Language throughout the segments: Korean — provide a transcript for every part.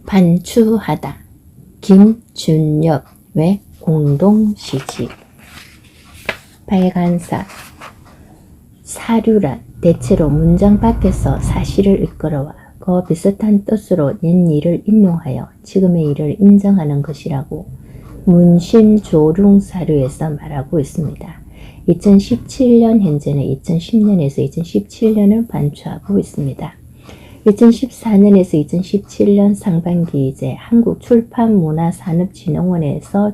반추하다. 김준엽의 공동시집. 발간사. 사류란 대체로 문장 밖에서 사실을 이끌어와 그 비슷한 뜻으로 옛 일을 인용하여 지금의 일을 인정하는 것이라고 문신조룽사류에서 말하고 있습니다. 2017년 현재는 2010년에서 2017년을 반추하고 있습니다. 2014년에서 2017년 상반기 이제 한국출판문화산업진흥원에서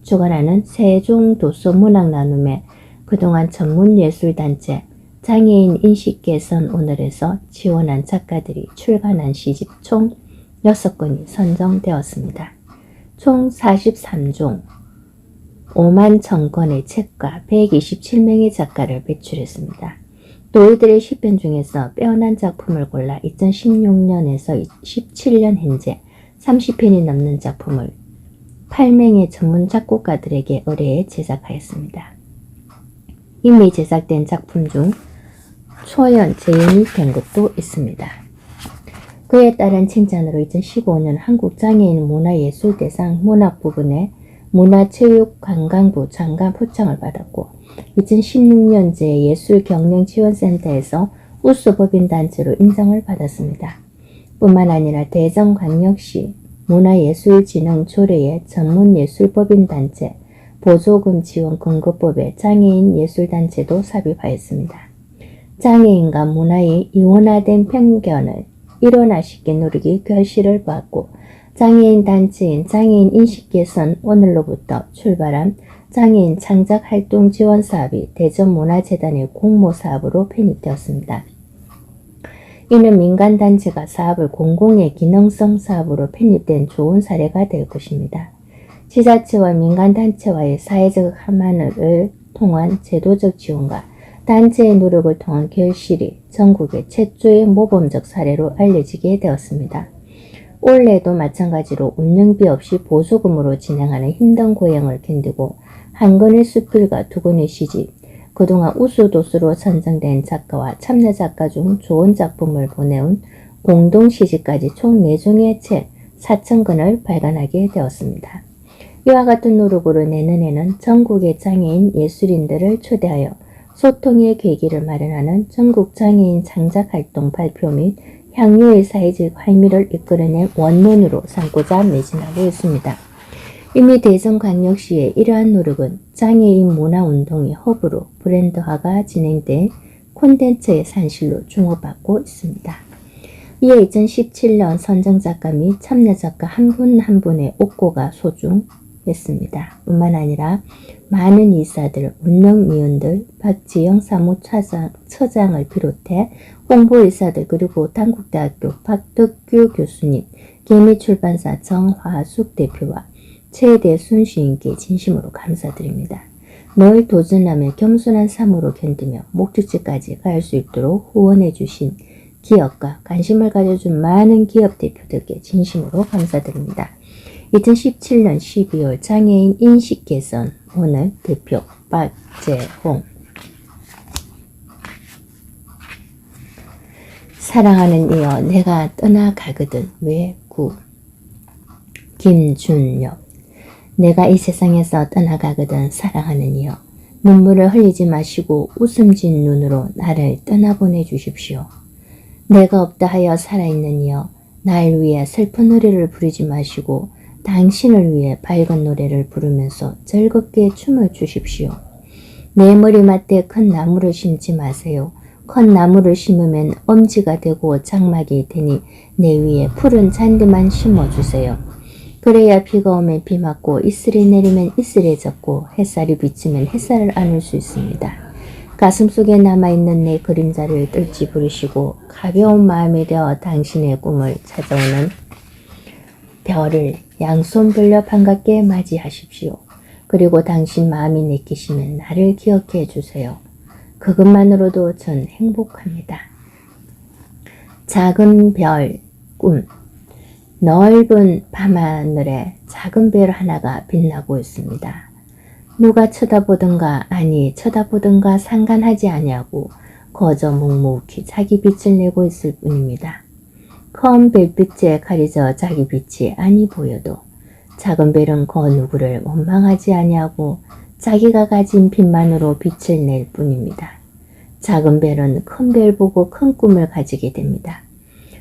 주관하는 세종도서문학나눔에 그동안 전문예술단체 장애인 인식개선 오늘에서 지원한 작가들이 출간한 시집 총 6권이 선정되었습니다. 총 43종 5만 1000권의 책과 127명의 작가를 배출했습니다. 또 이들의 10편 중에서 빼어난 작품을 골라 2016년에서 17년 현재 30편이 넘는 작품을 8명의 전문 작곡가들에게 의뢰해 제작하였습니다. 이미 제작된 작품 중 초연, 재연이 된 것도 있습니다. 그에 따른 칭찬으로 2015년 한국장애인 문화예술대상 문학 부분에 문화체육관광부 장관 표창을 받았고 2016년 제예술경영지원센터에서 우수법인단체로 인정을 받았습니다. 뿐만 아니라 대전광역시 문화예술진흥조례의 전문예술법인단체 보조금 지원 공급법에 장애인 예술단체도 삽입하였습니다. 장애인과 문화의 이원화된 편견을 일원화시켜 누리기 결실을 받고 장애인 단체인 장애인 인식개선 오늘로부터 출발한 장애인 창작활동 지원 사업이 대전문화재단의 공모사업으로 편입되었습니다. 이는 민간단체가 사업을 공공의 기능성 사업으로 편입된 좋은 사례가 될 것입니다. 지자체와 민간단체와의 사회적 합만을 통한 제도적 지원과 단체의 노력을 통한 결실이 전국의 최초의 모범적 사례로 알려지게 되었습니다. 올해도 마찬가지로 운영비 없이 보조금으로 진행하는 힘든 고행을 견디고 한 권의 수필과 두 권의 시집, 그동안 우수도수로 선정된 작가와 참여 작가 중 좋은 작품을 보내온 공동시집까지 총 4종의 책 4,000권을 발간하게 되었습니다. 이와 같은 노력으로 내년에는 전국의 장애인 예술인들을 초대하여 소통의 계기를 마련하는 전국장애인 창작활동 발표 및 향유의 사회적 활미를 이끌어낸 원론으로 삼고자 매진하고 있습니다. 이미 대전광역시의 이러한 노력은 장애인 문화운동의 허브로 브랜드화가 진행돼 콘텐츠의 산실로 주목받고 있습니다. 이에 2017년 선정작가 및 참여작가 한 분 한 분의 옥고가 소중했습니다. 뿐만 아니라 많은 이사들, 운영위원들, 박지영 사무처장을 비롯해 홍보이사들 그리고 단국대학교 박덕규 교수님, 개미출판사 정화숙 대표와 최대순 시인께 진심으로 감사드립니다. 늘 도전하며 겸손한 삶으로 견디며 목적지까지 갈 수 있도록 후원해 주신 기업과 관심을 가져준 많은 기업 대표들께 진심으로 감사드립니다. 2017년 12월 장애인 인식개선 오늘 대표 박재홍. 사랑하는 이여 내가 떠나가거든 외구. 김준엽. 내가 이 세상에서 떠나가거든 사랑하는 이여 눈물을 흘리지 마시고 웃음 진 눈으로 나를 떠나보내 주십시오. 내가 없다 하여 살아있는 이여 나를 위해 슬픈 노래를 부르지 마시고 당신을 위해 밝은 노래를 부르면서 즐겁게 춤을 추십시오. 내 머리맡에 큰 나무를 심지 마세요. 큰 나무를 심으면 엄지가 되고 장막이 되니 내 위에 푸른 잔디만 심어주세요. 그래야 비가 오면 비 맞고 이슬이 내리면 이슬에 젖고 햇살이 비치면 햇살을 안을 수 있습니다. 가슴속에 남아있는 내 그림자를 떨지 부르시고 가벼운 마음이 되어 당신의 꿈을 찾아오는 별을 양손 벌려 반갑게 맞이하십시오. 그리고 당신 마음이 내키시면 나를 기억해 주세요. 그것만으로도 전 행복합니다. 작은 별, 꿈. 넓은 밤하늘에 작은 별 하나가 빛나고 있습니다. 누가 쳐다보든가 아니 쳐다보든가 상관하지 아니하고 거저 묵묵히 자기 빛을 내고 있을 뿐입니다. 큰 별빛에 가려져 자기 빛이 아니 보여도 작은 별은 그 누구를 원망하지 아니하고 자기가 가진 빛만으로 빛을 낼 뿐입니다. 작은 별은 큰 별 보고 큰 꿈을 가지게 됩니다.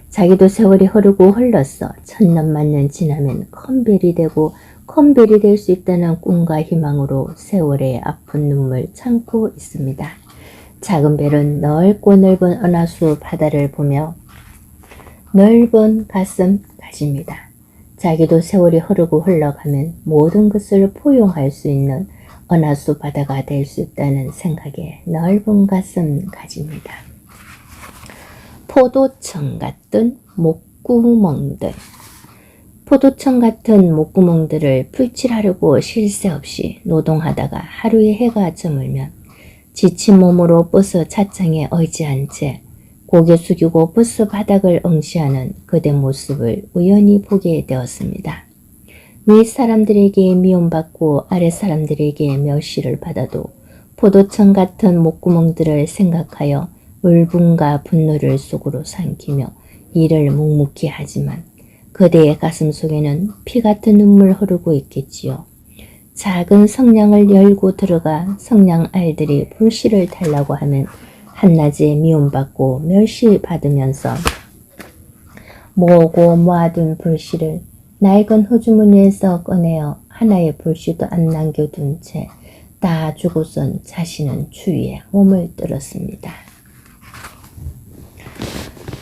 자기도 세월이 흐르고 흘렀어 천년만년 지나면 큰 별이 되고 큰 별이 될 수 있다는 꿈과 희망으로 세월의 아픈 눈물 참고 있습니다. 작은 별은 넓고 넓은 은하수 바다를 보며 넓은 가슴 가집니다. 자기도 세월이 흐르고 흘러가면 모든 것을 포용할 수 있는 은하수 바다가 될 수 있다는 생각에 넓은 가슴 가집니다. 포도청 같은 목구멍들. 포도청 같은 목구멍들을 풀칠하려고 쉴 새 없이 노동하다가 하루에 해가 저물면 지친 몸으로 버스 차창에 의지한 채 고개 숙이고 버스 바닥을 응시하는 그대 모습을 우연히 보게 되었습니다. 위 사람들에게 미움받고 아래 사람들에게 멸시를 받아도 포도청 같은 목구멍들을 생각하여 울분과 분노를 속으로 삼키며 일을 묵묵히 하지만 그대의 가슴 속에는 피 같은 눈물 흐르고 있겠지요. 작은 성냥을 열고 들어가 성냥 알들이 불씨를 달라고 하면 한낮에 미움받고 멸시받으면서 모으고 모아둔 불씨를 낡은 호주머니에서 꺼내어 하나의 불씨도 안 남겨둔 채 다 죽고선 자신은 추위에 몸을 떨었습니다.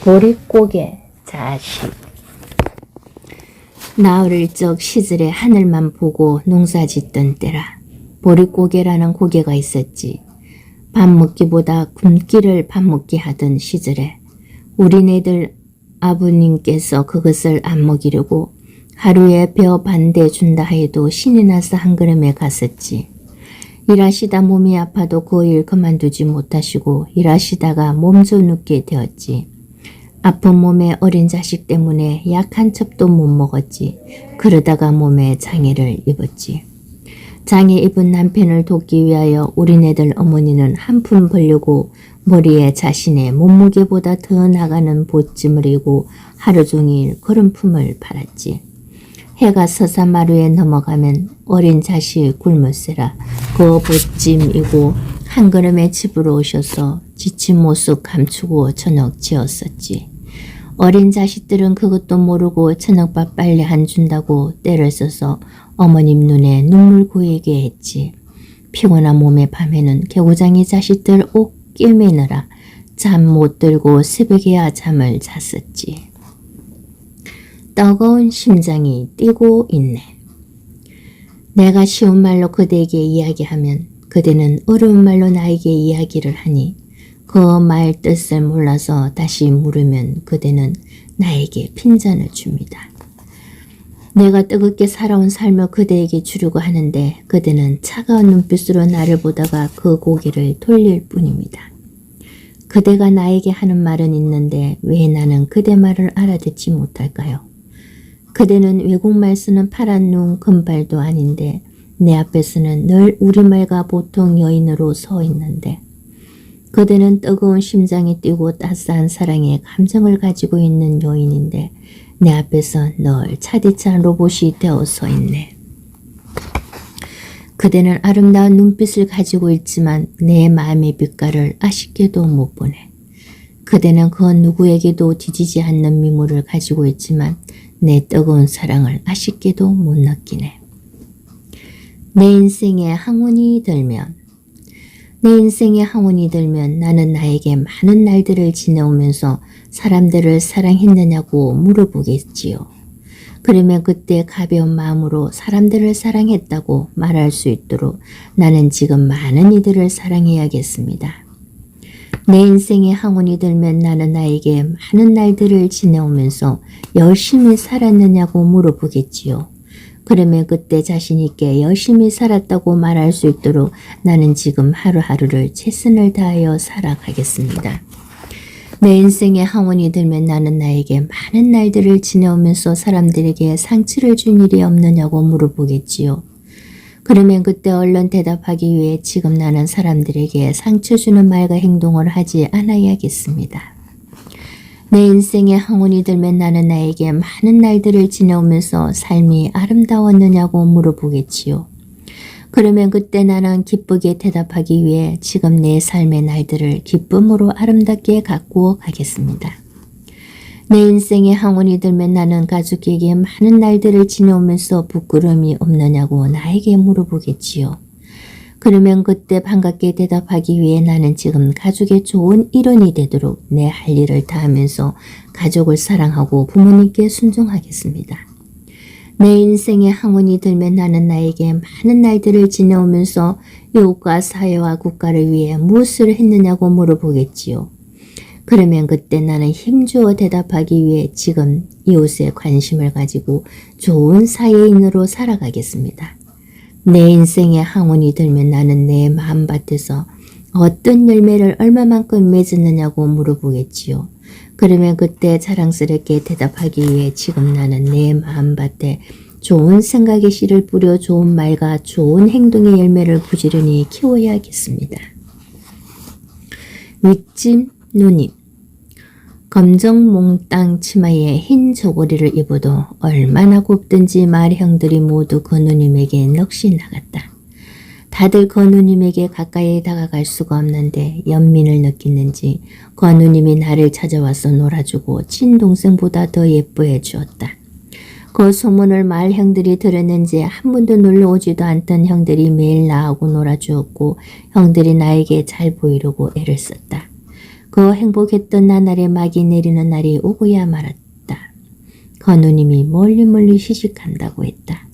보릿고개 자식. 나 어릴 적 시절에 하늘만 보고 농사 짓던 때라 보릿고개라는 고개가 있었지. 밥 먹기보다 굶기를 밥 먹게 하던 시절에 우리네들 아버님께서 그것을 안 먹이려고 하루에 벼 반대 준다 해도 신이 나서 한 걸음에 갔었지. 일하시다 몸이 아파도 그 일 그만두지 못하시고 일하시다가 몸소 눕게 되었지. 아픈 몸에 어린 자식 때문에 약 한 첩도 못 먹었지. 그러다가 몸에 장애를 입었지. 장애 입은 남편을 돕기 위하여 우리네들 어머니는 한 푼 벌려고 머리에 자신의 몸무게보다 더 나가는 보찜을 이고 하루 종일 걸음품을 팔았지. 해가 서사마루에 넘어가면 어린 자식 굶으세라 그 보찜이고 한 걸음에 집으로 오셔서 지친 모습 감추고 저녁 지었었지. 어린 자식들은 그것도 모르고 저녁밥 빨리 안 준다고 때를 써서 어머님 눈에 눈물 고이게 했지. 피곤한 몸에 밤에는 개구장이 자식들 옷 꿰매느라 잠 못 들고 새벽에야 잠을 잤었지. 뜨거운 심장이 뛰고 있네. 내가 쉬운 말로 그대에게 이야기하면 그대는 어려운 말로 나에게 이야기를 하니 그 말 뜻을 몰라서 다시 물으면 그대는 나에게 핀잔을 줍니다. 내가 뜨겁게 살아온 삶을 그대에게 주려고 하는데 그대는 차가운 눈빛으로 나를 보다가 그 고개를 돌릴 뿐입니다. 그대가 나에게 하는 말은 있는데 왜 나는 그대 말을 알아듣지 못할까요? 그대는 외국말 쓰는 파란 눈 금발도 아닌데 내 앞에서는 늘 우리말과 보통 여인으로 서 있는데 그대는 뜨거운 심장이 뛰고 따스한 사랑의 감정을 가지고 있는 여인인데 내 앞에서 늘 차디찬 로봇이 되어 서 있네. 그대는 아름다운 눈빛을 가지고 있지만 내 마음의 빛깔을 아쉽게도 못 보네. 그대는 그 누구에게도 뒤지지 않는 미모를 가지고 있지만 내 뜨거운 사랑을 아쉽게도 못 느끼네. 내 인생에 항운이 들면 나는 나에게 많은 날들을 지내오면서 사람들을 사랑했느냐고 물어보겠지요. 그러면 그때 가벼운 마음으로 사람들을 사랑했다고 말할 수 있도록 나는 지금 많은 이들을 사랑해야겠습니다. 내 인생에 항운이 들면 나는 나에게 많은 날들을 지내오면서 열심히 살았느냐고 물어보겠지요. 그러면 그때 자신 있게 열심히 살았다고 말할 수 있도록 나는 지금 하루하루를 최선을 다하여 살아가겠습니다. 내 인생에 항운이 들면 나는 나에게 많은 날들을 지내오면서 사람들에게 상처를 준 일이 없느냐고 물어보겠지요. 그러면 그때 얼른 대답하기 위해 지금 나는 사람들에게 상처 주는 말과 행동을 하지 않아야겠습니다. 내 인생에 항운이 들면 나는 나에게 많은 날들을 지내오면서 삶이 아름다웠느냐고 물어보겠지요. 그러면 그때 나는 기쁘게 대답하기 위해 지금 내 삶의 날들을 기쁨으로 아름답게 가꾸어 가겠습니다. 내 인생에 항운이 들면 나는 가족에게 많은 날들을 지내오면서 부끄러움이 없느냐고 나에게 물어보겠지요. 그러면 그때 반갑게 대답하기 위해 나는 지금 가족의 좋은 일원이 되도록 내 할 일을 다하면서 가족을 사랑하고 부모님께 순종하겠습니다. 내 인생에 항운이 들면 나는 나에게 많은 날들을 지내오면서 이웃과 사회와 국가를 위해 무엇을 했느냐고 물어보겠지요. 그러면 그때 나는 힘주어 대답하기 위해 지금 이웃에 관심을 가지고 좋은 사회인으로 살아가겠습니다. 내 인생에 항운이 들면 나는 내 마음밭에서 어떤 열매를 얼마만큼 맺었느냐고 물어보겠지요. 그러면 그때 자랑스럽게 대답하기 위해 지금 나는 내 마음밭에 좋은 생각의 씨를 뿌려 좋은 말과 좋은 행동의 열매를 부지런히 키워야겠습니다. 윗짐 누님, 검정 몽땅 치마에 흰 저고리를 입어도 얼마나 곱든지 말형들이 모두 그 누님에게 넋이 나갔다. 다들 그 누님에게 가까이 다가갈 수가 없는데 연민을 느끼는지 그 누님이 나를 찾아와서 놀아주고 친동생보다 더 예뻐해 주었다. 그 소문을 마을 형들이 들었는지 한 번도 놀러오지도 않던 형들이 매일 나하고 놀아주었고 형들이 나에게 잘 보이려고 애를 썼다. 그 행복했던 나날에 막이 내리는 날이 오고야 말았다. 그 누님이 멀리 시집간다고 했다.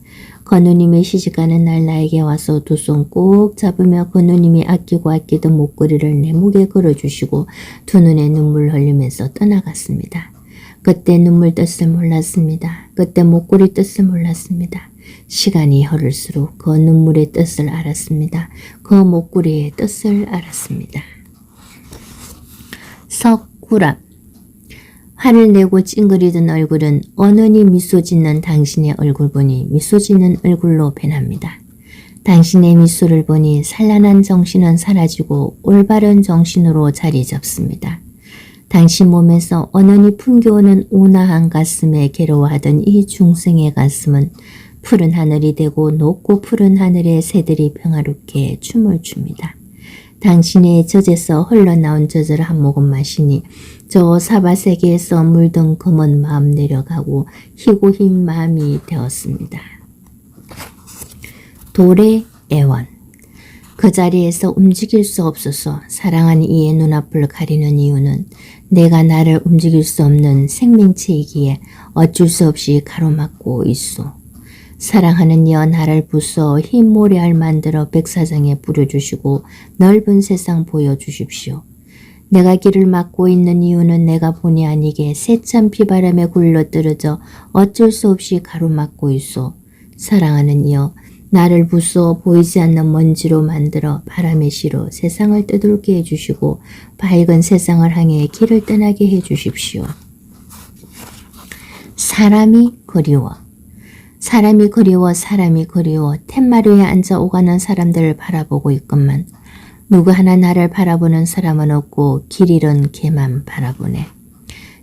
그 누님이 시집가는 날 나에게 와서 두 손 꼭 잡으며 그 누님이 아끼고 아끼던 목걸이를 내 목에 걸어주시고 두 눈에 눈물 흘리면서 떠나갔습니다. 그때 눈물 뜻을 몰랐습니다. 그때 목걸이 뜻을 몰랐습니다. 시간이 흐를수록 그 눈물의 뜻을 알았습니다. 그 목걸이의 뜻을 알았습니다. 석구람, 화를 내고 찡그리던 얼굴은 어느니 미소 짓는 당신의 얼굴 보니 미소 짓는 얼굴로 변합니다. 당신의 미소를 보니 산란한 정신은 사라지고 올바른 정신으로 자리 잡습니다. 당신 몸에서 어느니 풍겨오는 온화한 가슴에 괴로워하던 이 중생의 가슴은 푸른 하늘이 되고 높고 푸른 하늘에 새들이 평화롭게 춤을 춥니다. 당신의 젖에서 흘러나온 젖을 한 모금 마시니 저 사바세계에서 물든 검은 마음 내려가고 희고 흰 마음이 되었습니다. 돌의 애원, 그 자리에서 움직일 수 없어서 사랑하는 이의 눈앞을 가리는 이유는 내가 나를 움직일 수 없는 생명체이기에 어쩔 수 없이 가로막고 있소. 사랑하는 이여 나를 부숴 흰 모래알 만들어 백사장에 뿌려주시고 넓은 세상 보여주십시오. 내가 길을 막고 있는 이유는 내가 본의 아니게 세찬 비바람에 굴러떨어져 어쩔 수 없이 가로막고 있소. 사랑하는 이여 나를 부숴 보이지 않는 먼지로 만들어 바람의 시로 세상을 떠돌게 해주시고 밝은 세상을 향해 길을 떠나게 해주십시오. 사람이 그리워. 사람이 그리워 텐마루에 앉아 오가는 사람들을 바라보고 있건만 누구 하나 나를 바라보는 사람은 없고 길 잃은 개만 바라보네.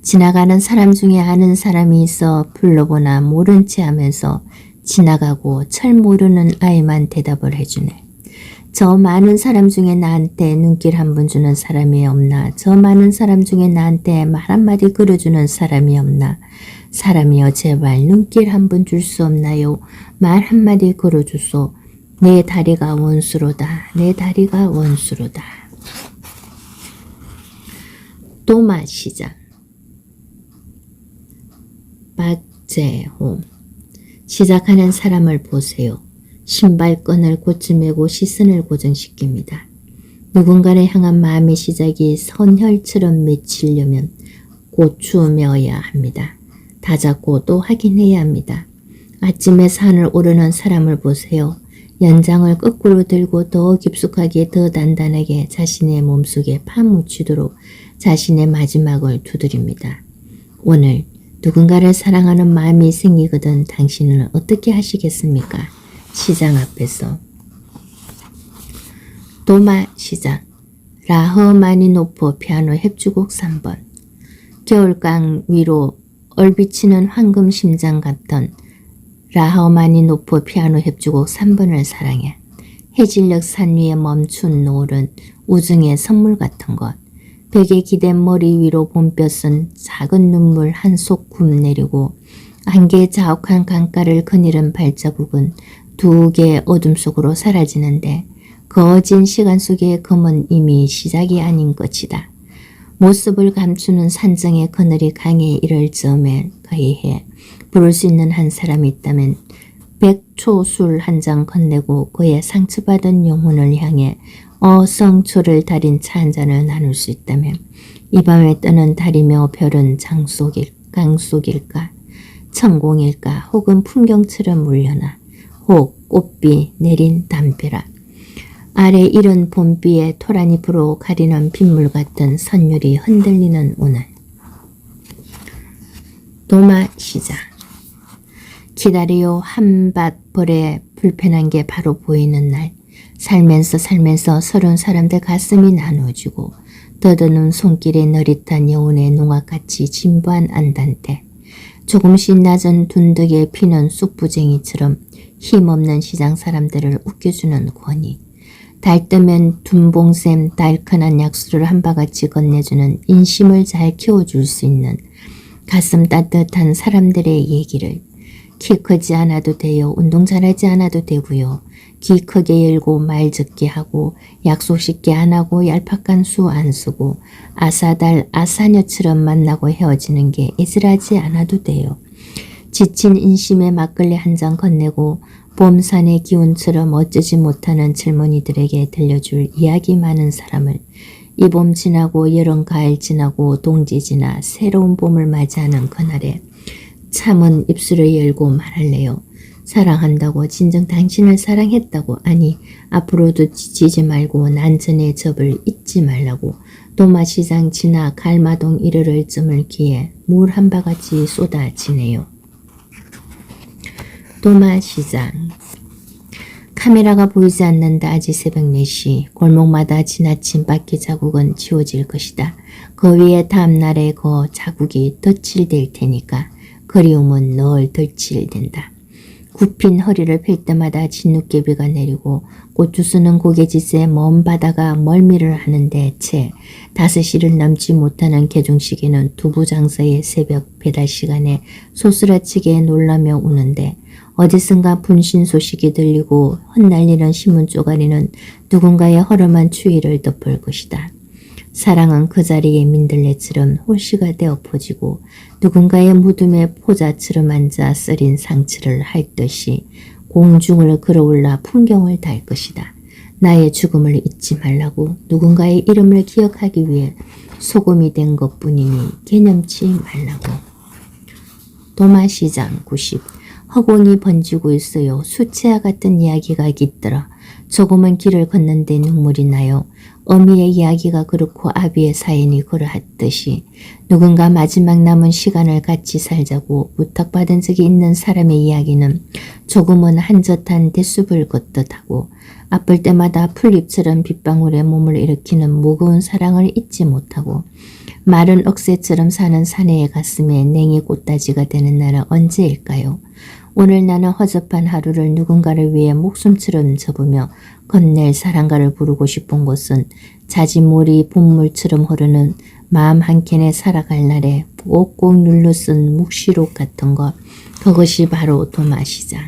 지나가는 사람 중에 아는 사람이 있어 불러보나 모른 채 하면서 지나가고 철 모르는 아이만 대답을 해주네. 저 많은 사람 중에 나한테 눈길 한 번 주는 사람이 없나? 저 많은 사람 중에 나한테 말 한마디 걸어주는 사람이 없나? 사람이여 제발 눈길 한 번 줄 수 없나요? 말 한마디 걸어주소. 내 다리가 원수로다. 내 다리가 원수로다. 도마시장 박재홍, 시작하는 사람을 보세요. 신발끈을 고치매고 시선을 고정시킵니다. 누군가를 향한 마음의 시작이 선혈처럼 맺히려면 고추매어야 합니다. 다잡고 또 확인해야 합니다. 아침에 산을 오르는 사람을 보세요. 연장을 거꾸로 들고 더 깊숙하게 더 단단하게 자신의 몸속에 파묻히도록 자신의 마지막을 두드립니다. 오늘 누군가를 사랑하는 마음이 생기거든 당신은 어떻게 하시겠습니까? 시장 앞에서. 도마 시장 라흐마니노프 피아노 협주곡 3번. 겨울강 위로 얼비치는 황금 심장 같던 라흐마니노프 피아노 협주곡 3번을 사랑해. 해질녘 산 위에 멈춘 노을은 우중의 선물 같은 것. 벽에 기댄 머리 위로 봄볕은 작은 눈물 한 소금 내리고 한개 자욱한 강가를 거니른 발자국은 두 개의 어둠 속으로 사라지는데 거진 시간 속의 검은 이미 시작이 아닌 것이다. 모습을 감추는 산정의 그늘이 강에 이를 즈음에 가이해 부를 수 있는 한 사람이 있다면 백초술 한 장 건네고 그의 상처받은 영혼을 향해 어성초를 달인 차 한 잔을 나눌 수 있다면 이 밤에 뜨는 달이며 별은 강속일까 천공일까 혹은 풍경처럼 울려나 혹 꽃비 내린 담벼락 아래 이른 봄비에 토란잎으로 가리는 빗물 같은 선율이 흔들리는 오늘. 도마시장. 기다리오 한밭벌에 불편한 게 바로 보이는 날. 살면서 서러운 사람들 가슴이 나누어지고 더드는 손길에 너릿한 여운의 농악같이 진부한 안단테. 조금씩 낮은 둔득에 피는 쑥부쟁이처럼 힘없는 시장 사람들을 웃겨주는 권위. 달 뜨면 둔봉샘 달큰한 약수를 한 바가지 건네주는 인심을 잘 키워줄 수 있는 가슴 따뜻한 사람들의 얘기를 키 크지 않아도 돼요. 운동 잘하지 않아도 되고요. 귀 크게 열고 말 적게 하고 약속 쉽게 안 하고 얄팍한 수 안 쓰고 아사달 아사녀처럼 만나고 헤어지는 게 애절하지 않아도 돼요. 지친 인심에 막걸리 한 잔 건네고 봄산의 기운처럼 어쩌지 못하는 젊은이들에게 들려줄 이야기 많은 사람을 이 봄 지나고 여름 가을 지나고 동지 지나 새로운 봄을 맞이하는 그날에 참은 입술을 열고 말할래요. 사랑한다고 진정 당신을 사랑했다고 아니 앞으로도 지치지 말고 난전의 접을 잊지 말라고 도마시장 지나 갈마동 이르를 쯤을 기에 물 한 바가지 쏟아지네요. 도마시장. 카메라가 보이지 않는다. 아직 새벽 4시. 골목마다 지나친 바퀴 자국은 지워질 것이다. 그 위에 다음날에 그 자국이 덧칠될 테니까 그리움은 늘 덧칠된다. 굽힌 허리를 펼 때마다 진눈깨비가 내리고 고추 쓰는 고개짓에 먼 바다가 멀미를 하는데 채 5시를 넘지 못하는 개중시계는 두부 장사의 새벽 배달 시간에 소스라치게 놀라며 우는데 어디선가 분신 소식이 들리고 흩날리는 신문 쪼가리는 누군가의 허름한 추위를 덮을 것이다. 사랑은 그 자리에 민들레처럼 홀씨가 되어 퍼지고 누군가의 무덤에 포자처럼 앉아 쓰린 상처를 핥듯이 공중을 끌어올라 풍경을 달 것이다. 나의 죽음을 잊지 말라고 누군가의 이름을 기억하기 위해 소금이 된 것뿐이니 개념치 말라고. 도마시장 90. 허공이 번지고 있어요. 수채화 같은 이야기가 깃들어 조금은 길을 걷는데 눈물이 나요. 어미의 이야기가 그렇고 아비의 사연이 그러하듯이 누군가 마지막 남은 시간을 같이 살자고 부탁받은 적이 있는 사람의 이야기는 조금은 한젓한 대숲을 걷듯 하고 아플 때마다 풀잎처럼 빗방울에 몸을 일으키는 무거운 사랑을 잊지 못하고 마른 억새처럼 사는 사내의 가슴에 냉이 꽃다지가 되는 날은 언제일까요? 오늘 나는 허접한 하루를 누군가를 위해 목숨처럼 접으며 건넬 사랑가를 부르고 싶은 곳은 자진몰이 봄물처럼 흐르는 마음 한켠에 살아갈 날에 꼭꼭 눌러 쓴 묵시록 같은 것, 그것이 바로 도마시장.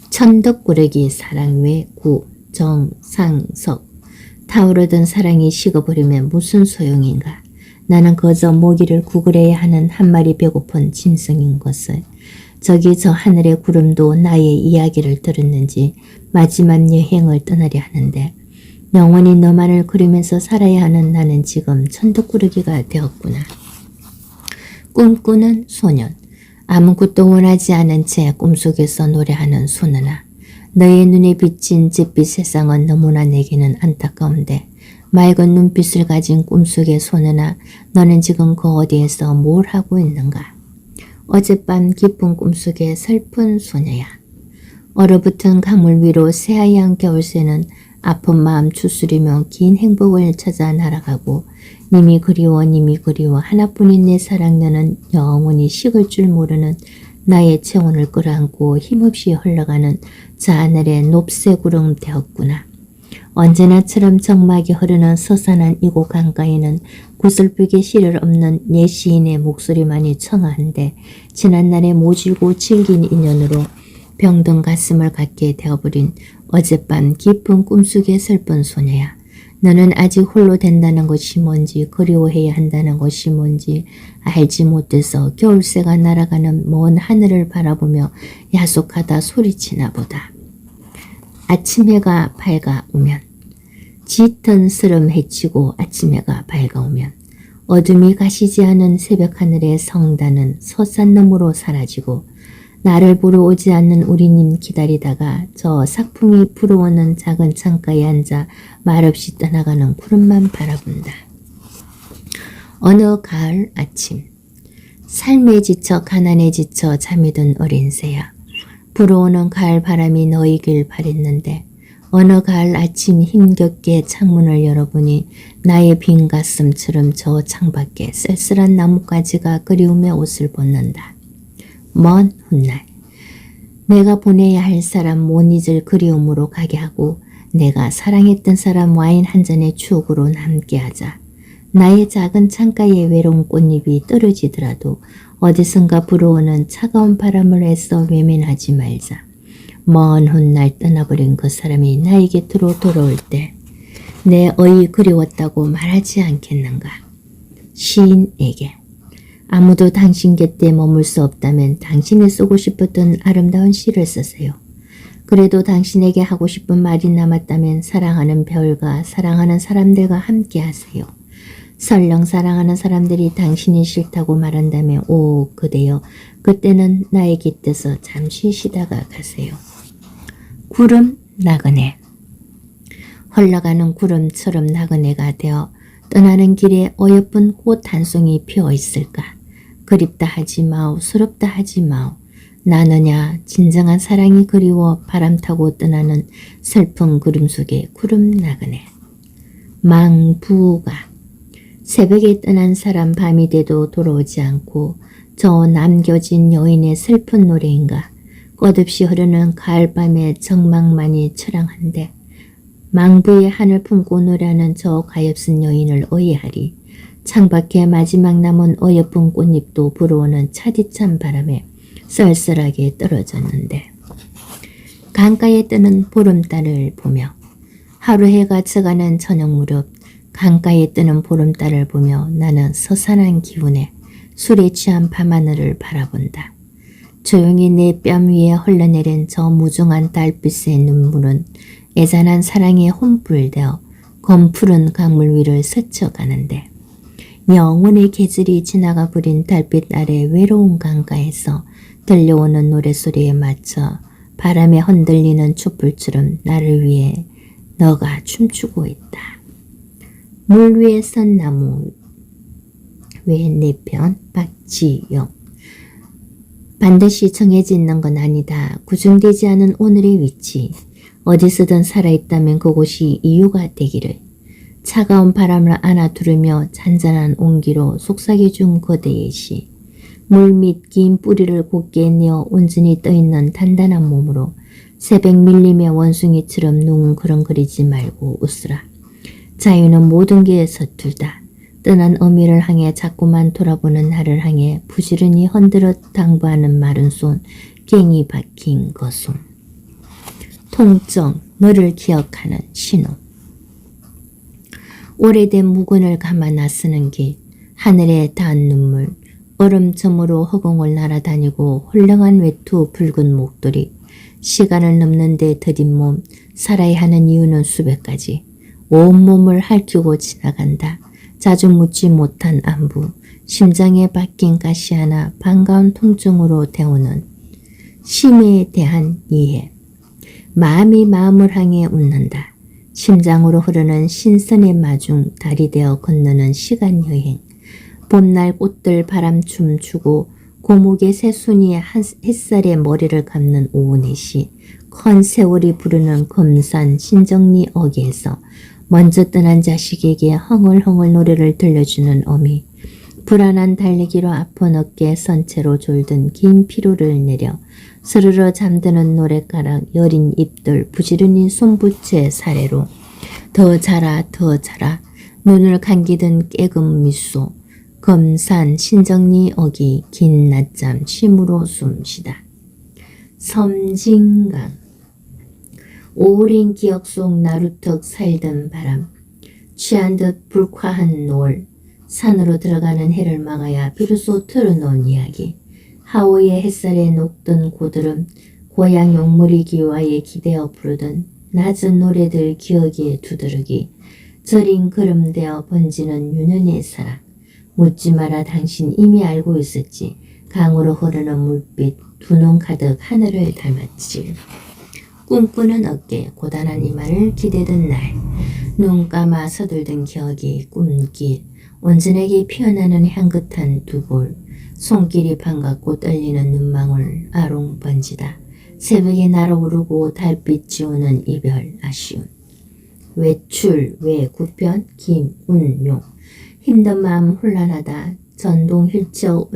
천덕꾸러기 사랑외 구 정상석. 타오르던 사랑이 식어버리면 무슨 소용인가. 나는 그저 모기를 구걸해야 하는 한 마리 배고픈 짐승인 것을. 저기 저 하늘의 구름도 나의 이야기를 들었는지 마지막 여행을 떠나려 하는데 영원히 너만을 그리면서 살아야 하는 나는 지금 천덕꾸러기가 되었구나. 꿈꾸는 소년. 아무것도 원하지 않은 채 꿈속에서 노래하는 소년아. 너의 눈에 비친 잿빛 세상은 너무나 내게는 안타까운데 맑은 눈빛을 가진 꿈속의 소년아, 너는 지금 그 어디에서 뭘 하고 있는가? 어젯밤 깊은 꿈속의 슬픈 소녀야. 얼어붙은 강물 위로 새하얀 겨울새는 아픈 마음 추스리며 긴 행복을 찾아 날아가고 님이 그리워 님이 그리워 하나뿐인 내 사랑 너는 영원히 식을 줄 모르는 나의 체온을 끌어안고 힘없이 흘러가는 저 하늘의 높새 구름 되었구나. 언제나처럼 적막이 흐르는 서산한 이곳 강가에는 구슬프게 실을 없는 내 시인의 목소리만이 청아한데 지난날의 모질고 질긴 인연으로 병든 가슴을 갖게 되어버린 어젯밤 깊은 꿈속의 슬픈 소녀야. 너는 아직 홀로 된다는 것이 뭔지 그리워해야 한다는 것이 뭔지 알지 못해서 겨울새가 날아가는 먼 하늘을 바라보며 야속하다 소리치나 보다. 아침 해가 밝아오면 짙은 스름 헤치고 아침 해가 밝아오면 어둠이 가시지 않은 새벽 하늘의 성단은 서산 너머로 사라지고 나를 보러 오지 않는 우리님 기다리다가 저 삭풍이 불어오는 작은 창가에 앉아 말없이 떠나가는 구름만 바라본다. 어느 가을 아침 삶에 지쳐 가난에 지쳐 잠이 든 어린 새야. 불어오는 가을 바람이 너이길 바랬는데 어느 가을 아침 힘겹게 창문을 열어보니 나의 빈 가슴처럼 저 창밖에 쓸쓸한 나뭇가지가 그리움의 옷을 벗는다. 먼 훗날 내가 보내야 할 사람 못 잊을 그리움으로 가게 하고 내가 사랑했던 사람 와인 한 잔의 추억으로 남게 하자. 나의 작은 창가에 외로운 꽃잎이 떨어지더라도 어디선가 불어오는 차가운 바람을 애써 외면하지 말자. 먼 훗날 떠나버린 그 사람이 나의 곁으로 돌아올 때 내 어이 그리웠다고 말하지 않겠는가. 시인에게 아무도 당신 곁에 머물 수 없다면 당신이 쓰고 싶었던 아름다운 시를 쓰세요. 그래도 당신에게 하고 싶은 말이 남았다면 사랑하는 별과 사랑하는 사람들과 함께 하세요. 설령 사랑하는 사람들이 당신이 싫다고 말한다면 오 그대여 그때는 나의 곁에서 잠시 쉬다가 가세요. 구름 나그네 흘러가는 구름처럼 나그네가 되어 떠나는 길에 어여쁜 꽃 한 송이 피어 있을까. 그립다 하지 마오 서럽다 하지 마오. 나느냐 진정한 사랑이 그리워 바람 타고 떠나는 슬픈 구름 속의 구름 나그네. 망부가 새벽에 떠난 사람 밤이 돼도 돌아오지 않고 저 남겨진 여인의 슬픈 노래인가. 끝없이 흐르는 가을밤의 정막만이 처량한데 망부의 한을 품고 노래하는 저 가엾은 여인을 어이하리. 창밖에 마지막 남은 어여쁜 꽃잎도 불어오는 차디찬 바람에 썰썰하게 떨어졌는데 강가에 뜨는 보름달을 보며 하루 해가 져가는 저녁 무렵 강가에 뜨는 보름달을 보며 나는 서산한 기운에 술에 취한 밤하늘을 바라본다. 조용히 내 뺨 위에 흘러내린 저 무중한 달빛의 눈물은 애잔한 사랑에 혼불되어 검푸른 강물 위를 스쳐가는데 영혼의 계절이 지나가 버린 달빛 아래 외로운 강가에서 들려오는 노래소리에 맞춰 바람에 흔들리는 촛불처럼 나를 위해 너가 춤추고 있다. 물 위에 선 나무 외 내 편 박지영. 반드시 정해져 있는 건 아니다. 구중되지 않은 오늘의 위치. 어디서든 살아있다면 그곳이 이유가 되기를. 차가운 바람을 안아두르며 잔잔한 온기로 속삭여준 그대의 시. 물밑 긴 뿌리를 곧게 내어 온전히 떠있는 단단한 몸으로 새벽 밀림의 원숭이처럼 뭉그렁거리지 말고 웃으라. 자유는 모든 게 서툴다. 떠난 어미를 향해 자꾸만 돌아보는 나를 향해 부지런히 흔들어 당부하는 마른 손, 괭이 박힌 그 손. 통증, 너를 기억하는 신호. 오래된 묵은을 감아 나서는 길, 하늘에 닿은 눈물, 얼음점으로 허공을 날아다니고 홀령한 외투 붉은 목도리, 시간을 넘는 데 더딘 몸, 살아야 하는 이유는 수백 가지. 온몸을 핥히고 지나간다. 자주 묻지 못한 안부, 심장에 박힌 가시 하나 반가운 통증으로 데우는 심에 대한 이해. 마음이 마음을 향해 웃는다. 심장으로 흐르는 신선의 마중 달이 되어 건너는 시간 여행. 봄날 꽃들 바람춤 추고 고목의 새순이 햇살에 머리를 감는 오후 4시. 컨 세월이 부르는 금산 신정리 어귀에서 먼저 떠난 자식에게 헝얼헝얼 노래를 들려주는 어미. 불안한 달리기로 아픈 어깨에 선체로 졸든 긴 피로를 내려 스르르 잠드는 노랫가락 여린 입들 부지런히 손부채 사례로 더 자라 더 자라 눈을 감기던 깨금 미소 검산 신정리 어기 긴 낮잠 쉼으로 숨쉬다. 섬진강 오랜 기억 속 나루턱 살던 바람 취한 듯 불쾌한 노을 산으로 들어가는 해를 막아야 비로소 틀어놓은 이야기 하오의 햇살에 녹던 고드름 고향 용머리 기와에 기대어 부르던 낮은 노래들 기억에 두드러기 저린 걸음되어 번지는 유년의 사랑 묻지 마라 당신 이미 알고 있었지 강으로 흐르는 물빛 두 눈 가득 하늘을 닮았지 꿈꾸는 어깨 고단한 이마를 기대던 날 눈 감아 서들던 기억이 꿈길 온전하게 피어나는 향긋한 두 볼 손길이 반갑고 떨리는 눈망울 아롱 번지다 새벽에 날아오르고 달빛 지우는 이별 아쉬운 외출 외구편 김운용 힘든 마음 혼란하다 전동 휠체어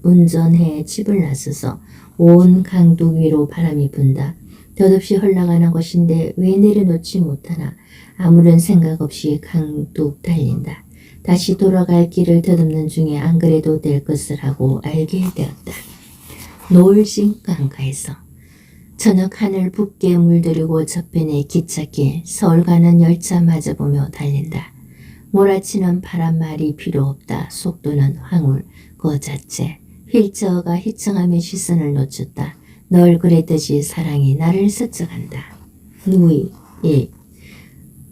운전해 집을 나서서 온 강둑 위로 바람이 분다. 덧없이 흘러가는 것인데 왜 내려놓지 못하나 아무런 생각 없이 강둑 달린다. 다시 돌아갈 길을 더듬는 중에 안 그래도 될 것을 하고 알게 되었다. 노을진 강가에서 저녁 하늘 붓게 물들이고 저편의 기찻길 서울 가는 열차 맞아보며 달린다. 몰아치는 바람말이 필요 없다. 속도는 황홀 그 자체. 휠체어가 희청하며 시선을 놓쳤다. 널 그랬듯이 사랑이 나를 스쳐간다. 누이 1.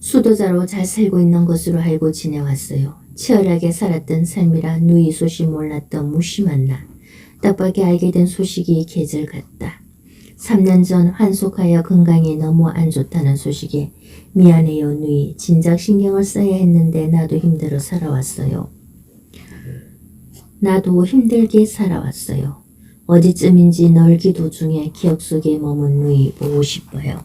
수도자로 잘 살고 있는 것으로 알고 지내왔어요. 치열하게 살았던 삶이라 누이 소식 몰랐던 무심한 나. 뜻밖에 알게 된 소식이 계절 같다. 3년 전 환속하여 건강이 너무 안 좋다는 소식에 미안해요 누이. 진작 신경을 써야 했는데 나도 힘들어 살아왔어요. 나도 힘들게 살아왔어요. 어디쯤인지 널기 도중에 기억 속에 머문 누이 보고 싶어요.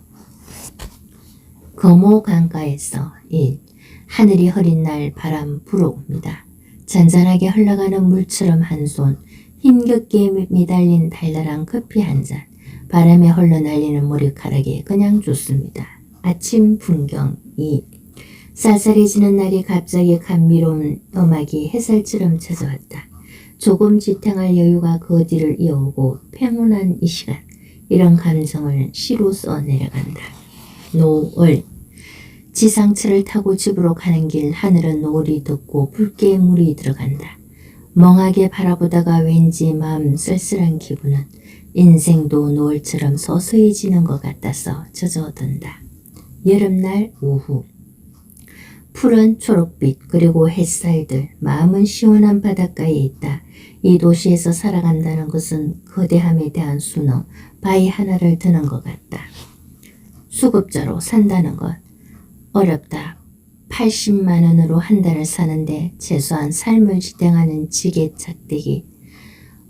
거모 강가에서 1. 하늘이 흐린 날 바람 불어옵니다. 잔잔하게 흘러가는 물처럼 한 손, 힘겹게 미달린 달달한 커피 한 잔, 바람에 흘러날리는 머리카락에 그냥 좋습니다. 아침 풍경 2. 쌀쌀해지는 날이 갑자기 감미로운 음악이 햇살처럼 찾아왔다. 조금 지탱할 여유가 그 어디를 이어오고 평온한 이 시간, 이런 감정을 시로 써내려간다. 노을 지상철을 타고 집으로 가는 길 하늘은 노을이 덮고 붉게 물이 들어간다. 멍하게 바라보다가 왠지 마음 쓸쓸한 기분은 인생도 노을처럼 서서해지는 것 같아서 젖어든다. 여름날 오후 푸른 초록빛 그리고 햇살들 마음은 시원한 바닷가에 있다. 이 도시에서 살아간다는 것은 거대함에 대한 순어 바위 하나를 드는 것 같다. 수급자로 산다는 것 어렵다. 80만 원으로 한 달을 사는데 최소한 삶을 지탱하는 지게 착대기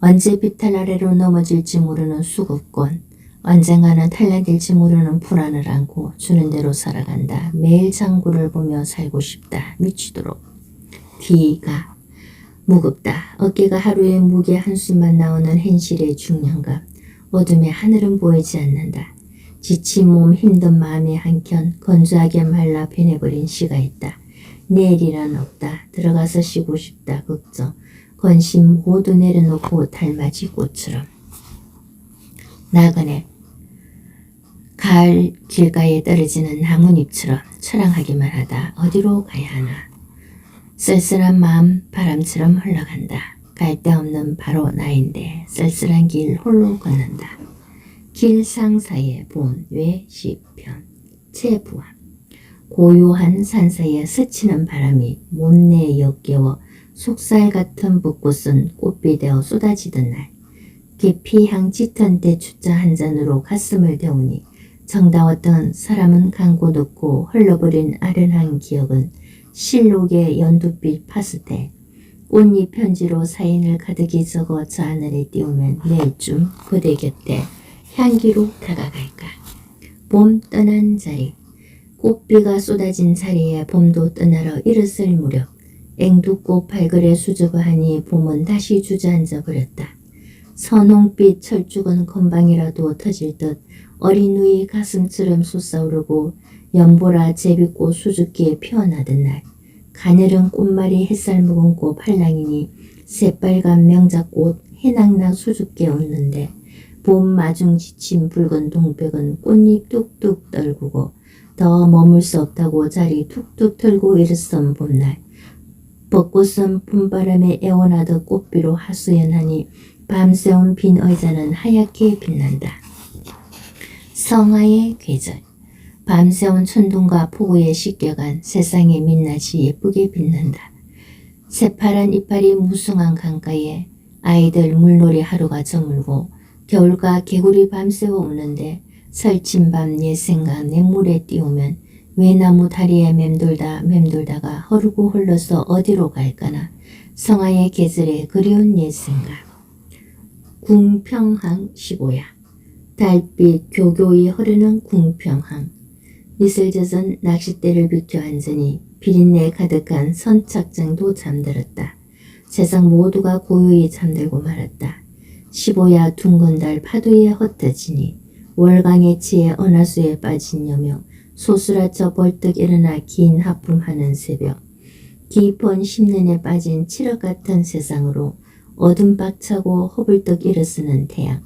언제 비탈 아래로 넘어질지 모르는 수급권 언젠가는 탈락될지 모르는 불안을 안고 주는 대로 살아간다. 매일 장구를 보며 살고 싶다. 미치도록. 뒤가 무겁다. 어깨가 하루에 무게 한숨만 나오는 현실의 중량감. 어둠에 하늘은 보이지 않는다. 지친 몸 힘든 마음의 한켠 건조하게 말라 변해버린 시가 있다. 내일이란 없다. 들어가서 쉬고 싶다. 걱정. 건심 모두 내려놓고 달맞이 꽃처럼. 나그네 가을 길가에 떨어지는 나뭇잎처럼 초랑하기만 하다. 어디로 가야 하나. 쓸쓸한 마음 바람처럼 흘러간다. 갈 데 없는 바로 나인데 쓸쓸한 길 홀로 걷는다. 길상사의 봄 외시편 제부함 고요한 산사이에 스치는 바람이 못내 역겨워 속살 같은 붓꽃은 꽃비 되어 쏟아지던 날 깊이 향 짙은 때 주차 한 잔으로 가슴을 데우니 정다웠던 사람은 강고 눕고 흘러버린 아련한 기억은 실록의 연두빛 파스텔 꽃잎 편지로 사인을 가득히 적어 저 하늘에 띄우면 내일쯤 그대 곁에 향기로 다가갈까. 봄 떠난 자리 꽃비가 쏟아진 자리에 봄도 떠나러 일었을 무렵 앵두꽃 발걸에 수줍어하니 봄은 다시 주저앉아 버렸다. 선홍빛 철쭉은 건방이라도 터질 듯 어린 누이 가슴처럼 솟아오르고 연보라 제비꽃 수줍게 피어나던 날, 가늘은 꽃말이 햇살 묵은 꽃 팔랑이니 새빨간 명자꽃 해낙낙 수줍게 웃는데 봄 마중 지친 붉은 동백은 꽃잎 뚝뚝 떨구고 더 머물 수 없다고 자리 툭툭 털고 일어선 봄날, 벚꽃은 봄바람에 애원하듯 꽃비로 하수연하니 밤새운 빈 의자는 하얗게 빛난다. 성화의 계절, 밤새운 천둥과 폭우에 씻겨간 세상의 민낯이 예쁘게 빛난다. 새파란 이파리 무성한 강가에 아이들 물놀이 하루가 저물고 겨울과 개구리 밤새워 우는데 설친 밤 옛 생각 내 물에 띄우면 외나무 다리에 맴돌다가 흐르고 흘러서 어디로 갈까나 성화의 계절에 그리운 옛 생각. 궁평항 15야. 달빛 교교히 흐르는 궁평항. 이슬 젖은 낚싯대를 비켜 앉으니 비린내 가득한 선착장도 잠들었다. 세상 모두가 고요히 잠들고 말았다. 15야 둥근 달 파도에 흩어지니 월광의 치에 은하수에 빠진 여명 소스라쳐 벌떡 일어나 긴 하품하는 새벽. 깊은 심년에 빠진 칠흑 같은 세상으로 어둠 박차고 허불떡 일어서는 태양.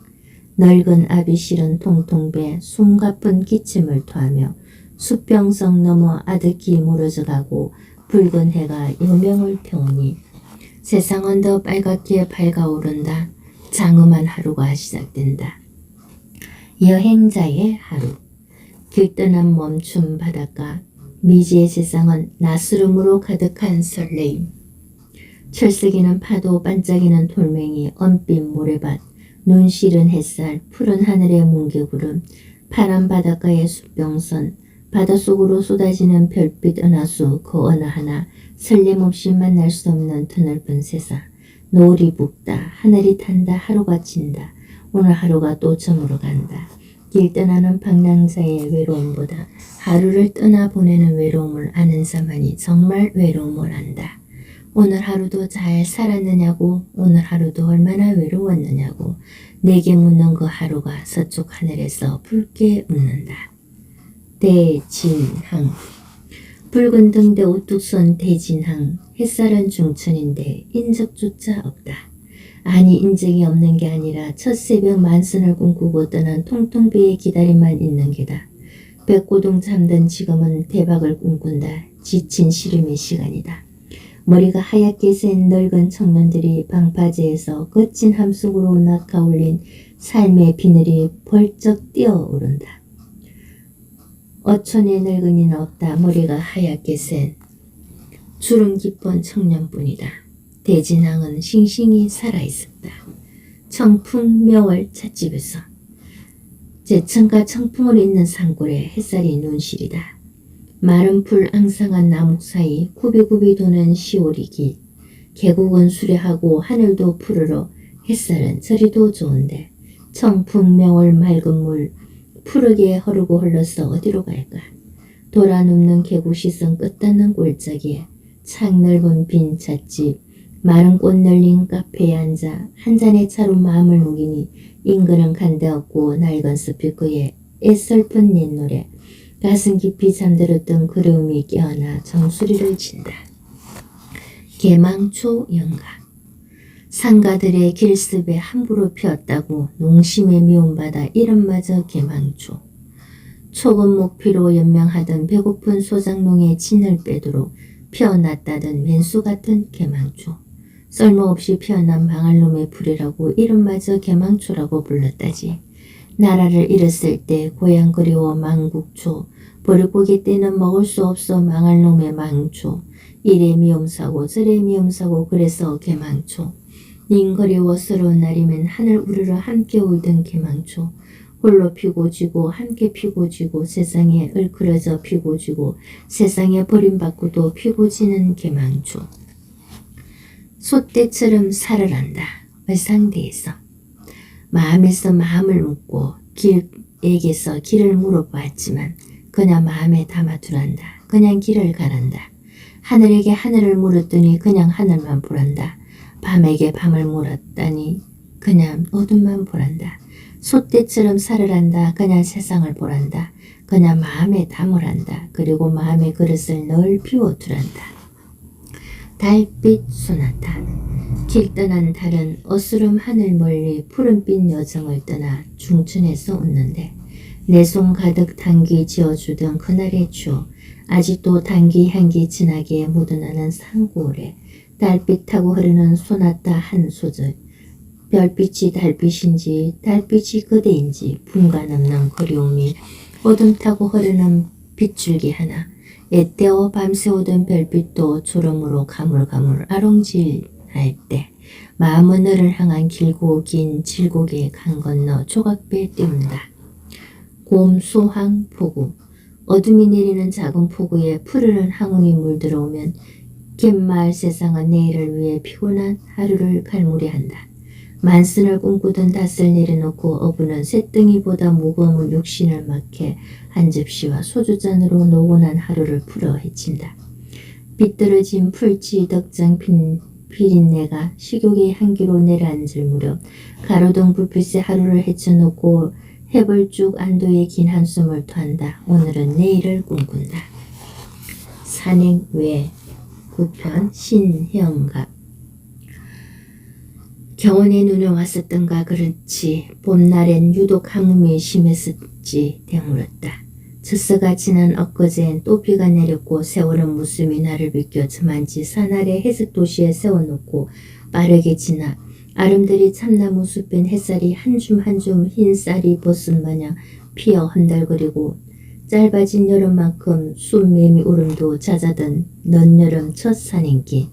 넓은 압이 실은 통통배 숨가쁜 기침을 토하며 수평성 넘어 아득히 무너져가고 붉은 해가 여명을 태우니 세상은 더 빨갛게 밝아오른다. 장엄한 하루가 시작된다. 여행자의 하루. 길떠난 멈춤 바닷가. 미지의 세상은 낯설음으로 가득한 설레임. 철썩이는 파도, 반짝이는 돌멩이, 은빛 모래밭, 눈 시른 햇살, 푸른 하늘의 뭉게구름, 파란 바닷가의 수평선, 바닷속으로 쏟아지는 별빛 은하수 그 어느 하나 설렘없이 만날 수 없는 드넓은 세상. 노을이 붓다, 하늘이 탄다, 하루가 진다. 오늘 하루가 또 저물어 간다. 길 떠나는 방랑자의 외로움보다 하루를 떠나보내는 외로움을 아는 자만이 정말 외로움을 안다. 오늘 하루도 잘 살았느냐고, 오늘 하루도 얼마나 외로웠느냐고 내게 묻는 그 하루가 서쪽 하늘에서 붉게 웃는다. 대진항. 붉은 등대 우뚝 선 대진항. 햇살은 중천인데 인적조차 없다. 아니 인적이 없는 게 아니라 첫 새벽 만선을 꿈꾸고 떠난 통통비의 기다림만 있는 게다. 백고동 잠든 지금은 대박을 꿈꾼다. 지친 시름의 시간이다. 머리가 하얗게 센 늙은 청년들이 방파제에서 거친 함속으로 낙하올린 삶의 비늘이 벌쩍 뛰어오른다. 어촌에 늙은이는 없다. 머리가 하얗게 센 주름 깊은 청년뿐이다. 대진항은 싱싱히 살아있었다. 청풍 묘월 찻집에서 제천과 청풍을 잇는 산골에 햇살이 눈시리다. 마른 풀 앙상한 나무 사이 굽이굽이 도는 시오리 길. 계곡은 수려하고 하늘도 푸르러 햇살은 저리도 좋은데 청풍 묘월 맑은 물 푸르게 흐르고 흘러서 어디로 갈까. 돌아 눕는 계곡 시선 끝닿는 골짜기에 창 넓은 빈 찻집, 마른 꽃 널린 카페에 앉아 한 잔의 차로 마음을 녹이니 인근은 간데 없고 낡은 숲이 그의 애설픈 옛노래, 가슴 깊이 잠들었던 그리움이 깨어나 정수리를 친다. 개망초 연가. 상가들의 길습에 함부로 피었다고 농심에 미움받아 이름마저 개망초. 초금 목피로 연명하던 배고픈 소장농의 진을 빼도록 피어났다던 맨수 같은 개망초. 쓸모없이 피어난 망할놈의 풀이라고 이름마저 개망초라고 불렀다지. 나라를 잃었을 때 고향 그리워 망국초, 버릇고기 때는 먹을 수 없어 망할놈의 망초. 이래 미움사고 저래 미움사고 그래서 개망초. 닌 그리워 서러운 날이면 하늘 우르르 함께 울던 개망초. 홀로 피고 지고 함께 피고 지고 세상에 얼클어져 피고 지고 세상에 버림받고도 피고 지는 개망초. 소떼처럼 살을 한다. 외상대에서. 마음에서 마음을 묻고 길에게서 길을 물어보았지만 그냥 마음에 담아두란다. 그냥 길을 가란다. 하늘에게 하늘을 물었더니 그냥 하늘만 보란다. 밤에게 밤을 물었다니 그냥 어둠만 보란다. 소떼처럼 살으란다. 그냥 세상을 보란다. 그냥 마음에 담으란다. 그리고 마음의 그릇을 늘 비워두란다. 달빛 소나타. 길 떠난 달은 어스름 하늘 멀리 푸른빛 여정을 떠나 중천에서 웃는데 내 손 가득 단기 지어주던 그날의 추억 아직도 단기 향기 진하게 묻어나는 상고울에 달빛 타고 흐르는 소나타 한 소절 별빛이 달빛인지 달빛이 그대인지 분간없는 그리움이 어둠 타고 흐르는 빗줄기 하나 애때어 밤새오던 별빛도 졸음으로 가물가물 아롱질할 때 마음은 너를 향한 길고 긴 질곡의 강 건너 조각배 띄운다. 곰, 소항, 폭우 어둠이 내리는 작은 폭우에 푸르른 항운이 물들어오면 갯마을 세상은 내일을 위해 피곤한 하루를 갈무리한다. 만선을 꿈꾸던 닷을 내려놓고 어부는 쇳덩이보다 무거운 육신을 막해 한 접시와 소주잔으로 노곤한 하루를 풀어 헤친다. 비뚤어진 풀치 덕장 비린내가 식욕의 향기로 내려앉을 무렵 가로등 불빛에 하루를 헤쳐놓고 해벌쭉 안도의 긴 한숨을 토한다. 오늘은 내일을 꿈꾼다. 산행 외 9편 신형갑 경운의 눈에 왔었던가 그렇지 봄날엔 유독 가뭄이 심했었지 되물었다. 첫서가 지난 엊그제엔 또 비가 내렸고 세월은 무수히 나를 비껴 저만치 산 아래 해석 도시에 세워놓고 빠르게 지나 아름드리 참나무 숲엔 햇살이 한 줌 한 줌 흰 쌀이 벗은 마냥 피어 흔들거리고 짧아진 여름만큼 숲매미 울음도 잦아든 늦여름 첫 산행길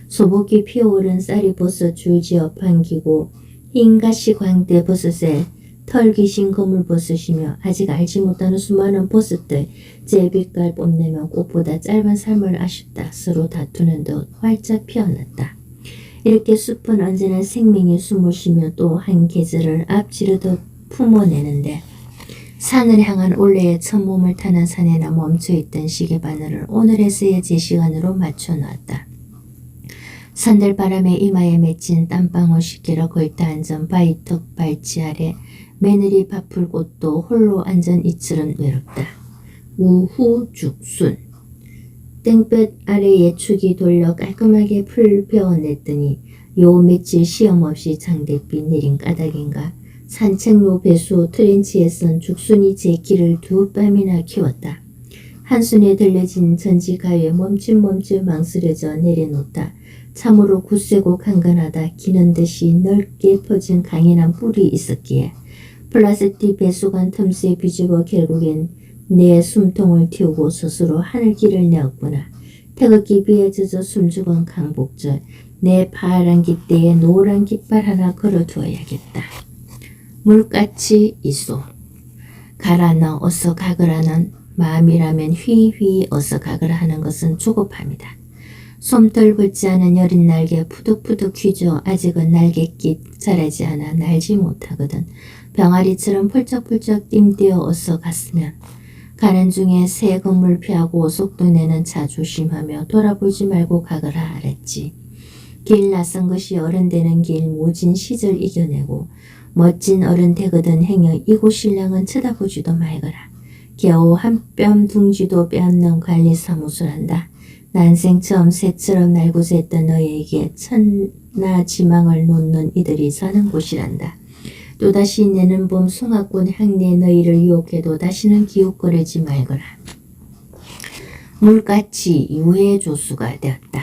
소복이 피어오른 쌀이 벗어 줄지어 반기고 흰 가시 광대 버섯에 털기신 거물버섯이며 아직 알지 못하는 수많은 버섯들 제빛깔 뽐내며 꽃보다 짧은 삶을 아쉽다 서로 다투는 듯 활짝 피어났다. 이렇게 숲은 언제나 생명이 숨을 쉬며 또 한 계절을 앞지르듯 품어내는데 산을 향한 올레의 첫 몸을 타는 산에나 멈춰있던 시계바늘을 오늘에서야 제 시간으로 맞춰놨다. 산들바람에 이마에 맺힌 땀방울 씻기러 걸터 앉은 바위턱 발치 아래 매늘이 바풀 곳도 홀로 앉은 이처럼 외롭다. 우후죽순 땡볕 아래 예축이 돌려 깔끔하게 풀 베어냈더니 요 며칠 시험없이 장대빛 내린 까닭인가 산책로 배수 트렌치에 선 죽순이 제 길을 두 뺨이나 키웠다. 한순에 들려진 전지가위에 멈칫멈칫 망설여져 내려놓다. 참으로 굳세고 강건하다. 기는 듯이 넓게 퍼진 강인한 뿔이 있었기에 플라스틱 배수관 틈새 비집어 결국엔 내 숨통을 틔우고 스스로 하늘길을 내었구나. 태극기 비에 젖어 숨죽은 강복절 내 파란 깃대에 노란 깃발 하나 걸어두어야겠다. 물같이 있소. 가라 너 어서 가거라는 마음이라면 휘휘 어서 가거라 하는 것은 조급함이다. 솜털 붙지 않은 여린 날개 푸득푸득 휘저 아직은 날갯깃 자라지 않아 날지 못하거든. 병아리처럼 펄쩍펄쩍 띵뛰어 어서 갔으면. 가는 중에 새 건물 피하고 속도 내는 차 조심하며 돌아보지 말고 가거라 알았지. 길 낯선 것이 어른 되는 길 모진 시절 이겨내고 멋진 어른 되거든 행여 이곳 신랑은 쳐다보지도 말거라. 겨우 한 뼘 둥지도 빼앗는 관리사무소란다. 난생 처음 새처럼 날고샜던 너에게 천나지망을 놓는 이들이 사는 곳이란다. 또다시 내는 봄 송화꽃 향내 너희를 유혹해도 다시는 기웃거리지 말거라. 물같이 유해 조수가 되었다.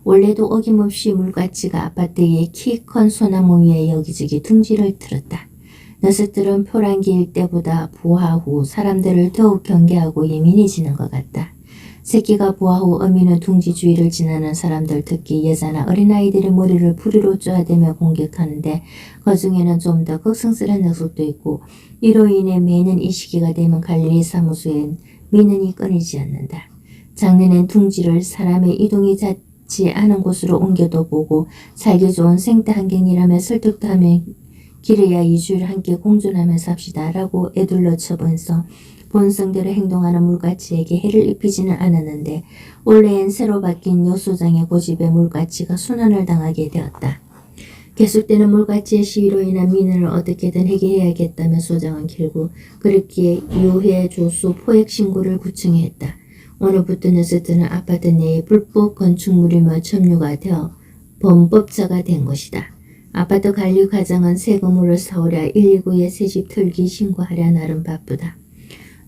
원래도 어김없이 물같이가 아파트의 키 큰 소나무 위에 여기저기 둥지를 틀었다. 녀석들은 표란기일 때보다 부화 후 사람들을 더욱 경계하고 예민해지는 것 같다. 새끼가 부화 후 어미는 둥지 주위를 지나는 사람들 특히 여자나 어린아이들의 머리를 부리로 쪼아대며 공격하는데 그 중에는 좀 더 걱정스러운 녀석도 있고 이로 인해 매년 이 시기가 되면 관리사무소엔 민원이 끊이지 않는다. 작년엔 둥지를 사람의 이동이 잦지 않은 곳으로 옮겨도 보고 살기 좋은 생태 환경이라며 설득도 하며 길어야 2주일 함께 공존하며 삽시다 라고 애둘러 쳐보면서 본성대로 행동하는 물가치에게 해를 입히지는 않았는데 올해엔 새로 바뀐 여 소장의 고집에 물가치가 순환을 당하게 되었다. 계속되는 물가치의 시위로 인한 민원을 어떻게든 해결해야겠다며 소장은 결국 그렇기에 유해 조수 포획 신고를 구청에 했다. 오늘부터 녀석들은 아파트 내에 불법 건축물이며 점유가 되어 범법자가 된 것이다. 아파트 관리 과장은 세금으로 사오랴 119에 새집 털기 신고하랴 나름 바쁘다.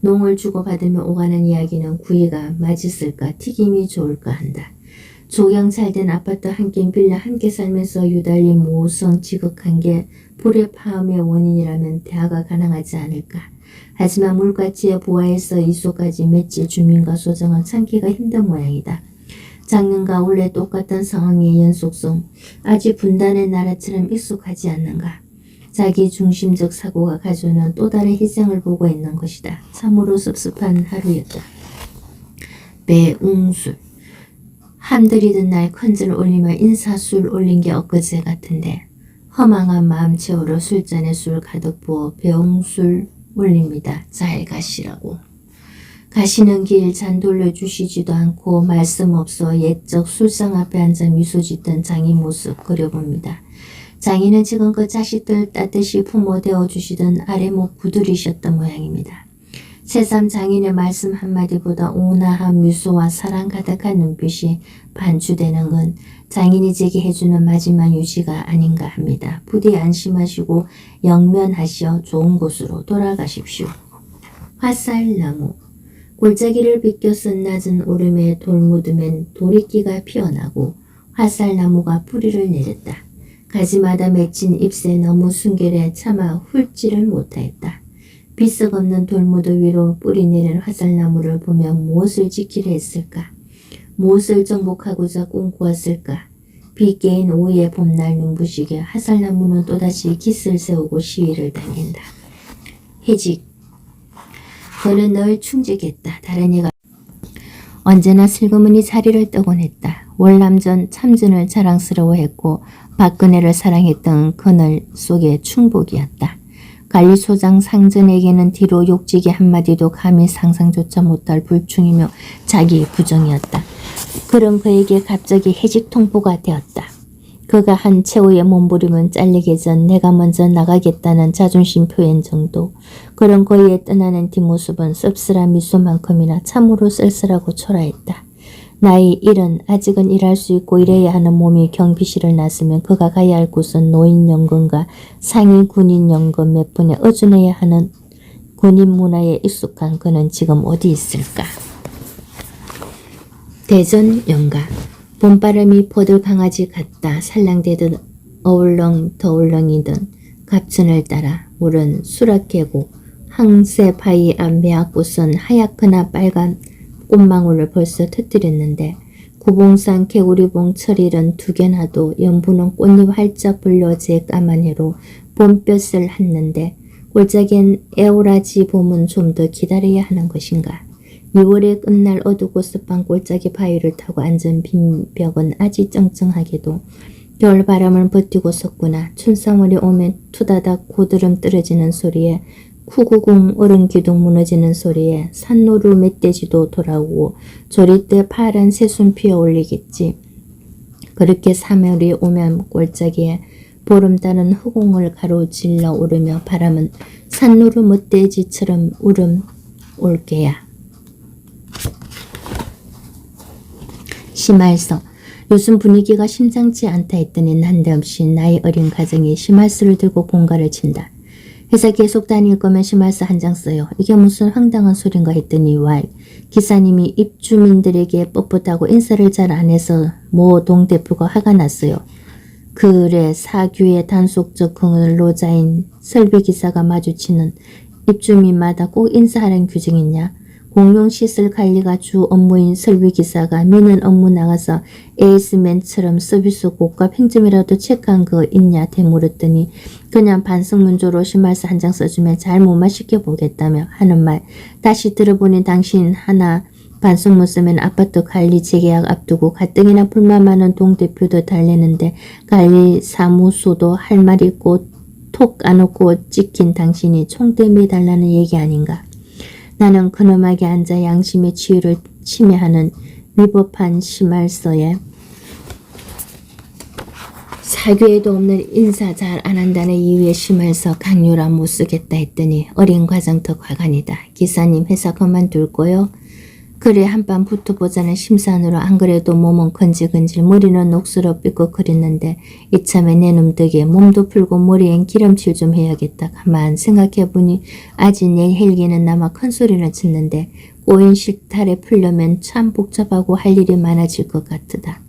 농을 주고받으며 오가는 이야기는 구이가 맛있을까 튀김이 좋을까 한다. 조경 잘된 아파트 한 개 빌라 함께 살면서 유달리 모성 지극한 게 불의 파음의 원인이라면 대화가 가능하지 않을까. 하지만 물가치의 부하에서 이소까지 맺질 주민과 소장은 참기가 힘든 모양이다. 작년과 올해 똑같은 상황의 연속성, 아직 분단의 나라처럼 익숙하지 않는가. 자기 중심적 사고가 가져오는 또 다른 희생을 보고 있는 것이다. 참으로 섭섭한 하루였다. 배웅술. 함들이던 날 큰절 올리며 인사술 올린 게 엊그제 같은데 허망한 마음 채우러 술잔에 술 가득 부어 배웅술 올립니다. 잘 가시라고. 가시는 길 잔 돌려주시지도 않고 말씀 없어 옛적 술상 앞에 앉아 미소 짓던 장인 모습 그려봅니다. 장인은 지금껏 자식들 따뜻이 부모 되어주시던 아래목 구들이셨던 모양입니다. 새삼 장인의 말씀 한마디보다 온화한 미소와 사랑 가득한 눈빛이 반주되는 건 장인이 제게 해주는 마지막 유지가 아닌가 합니다. 부디 안심하시고 영면하시어 좋은 곳으로 돌아가십시오. 화살나무. 골짜기를 비껴서 낮은 오름에 돌무드면 도리끼가 피어나고 화살나무가 뿌리를 내렸다. 가지마다 맺힌 잎새 너무 순결해 차마 훑지를 못하였다. 비석 없는 돌무드 위로 뿌리 내린 화살나무를 보며 무엇을 지키려 했을까? 무엇을 정복하고자 꿈꾸었을까? 비 깨인 오후의 봄날 눈부시게 화살나무는 또다시 깃을 세우고 시위를 당긴다. 해직. 그는 널 충직했다. 다른 이가 언제나 슬그머니 자리를 뜨곤 했다. 월남전 참전을 자랑스러워했고 박근혜를 사랑했던 그늘 속의 충복이었다. 관리소장 상전에게는 뒤로 욕지기 한마디도 감히 상상조차 못할 불충이며 자기 부정이었다. 그런 그에게 갑자기 해직 통보가 되었다. 그가 한 최후의 몸부림은 잘리기 전 내가 먼저 나가겠다는 자존심 표현 정도. 그런 그의 떠나는 뒷모습은 씁쓸한 미소만큼이나 참으로 쓸쓸하고 초라했다. 나이 일은 아직은 일할 수 있고 일해야 하는 몸이 경비실을 났으면 그가 가야 할 곳은 노인연금과 상위 군인연금 몇 푼에 의존해야 하는 군인 문화에 익숙한 그는 지금 어디 있을까? 대전 연가. 봄바람이 포들 강아지 같다 살랑대듯 어울렁더울렁이던 갑천을 따라 물은 수락개고 항새 바위 앞 매화꽃은 하얗거나 빨간 꽃망울을 벌써 터뜨렸는데 구봉산 개구리봉 철일은 두 개나도 연분은 꽃잎 활짝 불러 제 까만 해로 봄볕을 했는데 골짜기엔 애오라지 봄은 좀 더 기다려야 하는 것인가. 6월의 끝날 어둡고 습한 골짜기 바위를 타고 앉은 빈 벽은 아직 쩡쩡하게도 겨울바람을 버티고 섰구나. 춘삼월이 오면 투다닥 고드름 떨어지는 소리에 쿠구궁 얼음 기둥 무너지는 소리에 산노루 멧돼지도 돌아오고 조리대 파란 새순 피어올리겠지. 그렇게 3월이 오면 골짜기에 보름달은 흑공을 가로질러 오르며 바람은 산노루 멧돼지처럼 울음 올게야. 심할서. 요즘 분위기가 심상치 않다 했더니 난데없이 나이 어린 가정이 심할서를 들고 공가를 친다. 회사 계속 다닐 거면 심할서 한 장 써요. 이게 무슨 황당한 소린가 했더니 기사님이 입주민들에게 뻣뻣하고 인사를 잘 안 해서 모 동대표가 화가 났어요. 그래 사규의 단속적 근로자인 설비기사가 마주치는 입주민마다 꼭 인사하라는 규정이 있냐? 공용시설 관리가 주 업무인 설비기사가 미는 업무 나가서 에이스맨처럼 서비스 고가 팽점이라도 체크한 거 있냐 되물었더니 그냥 반성문조로 심할서 한 장 써주면 잘못만 시켜보겠다며 하는 말. 다시 들어보니 당신 하나 반성문 쓰면 아파트 관리 재계약 앞두고 가뜩이나 불만 많은 동대표도 달래는데 관리사무소도 할 말 있고 톡 안 웃고 찍힌 당신이 총대 매달라는 얘기 아닌가. 나는 근엄하게 앉아 양심의 치유를 침해하는 위법한 심할서에 사교에도 없는 인사 잘 안 한다는 이유의 심할서 강요라 못 쓰겠다 했더니 어린 과장터 과간이다. 기사님 회사 그만둘 거요? 그래 한판 붙어보자는 심산으로 안 그래도 몸은 건질건질 머리는 녹슬어 삐걱거렸는데 이참에 내 놈덕에 몸도 풀고 머리엔 기름칠 좀 해야겠다. 가만 생각해보니 아직 내 헬기는 남아 큰소리는 치는데 꼬인 실타래 풀려면 참 복잡하고 할 일이 많아질 것 같으다.